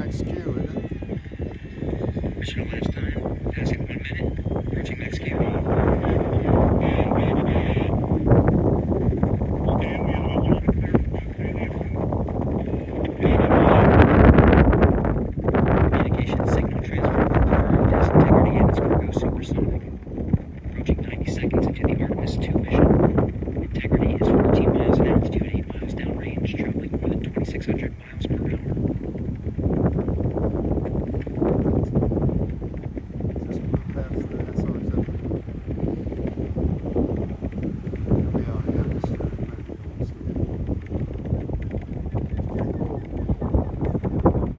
max Q, isn't it? Mission elapsed time, passing 1 minute, approaching max Q. Communication signal transfer confirmed as integrity and its crew go supersonic. Approaching 90 seconds into the Artemis 2 mission. Integrity is 14 miles in altitude, 8 miles downrange, traveling more than 2,600 miles per hour.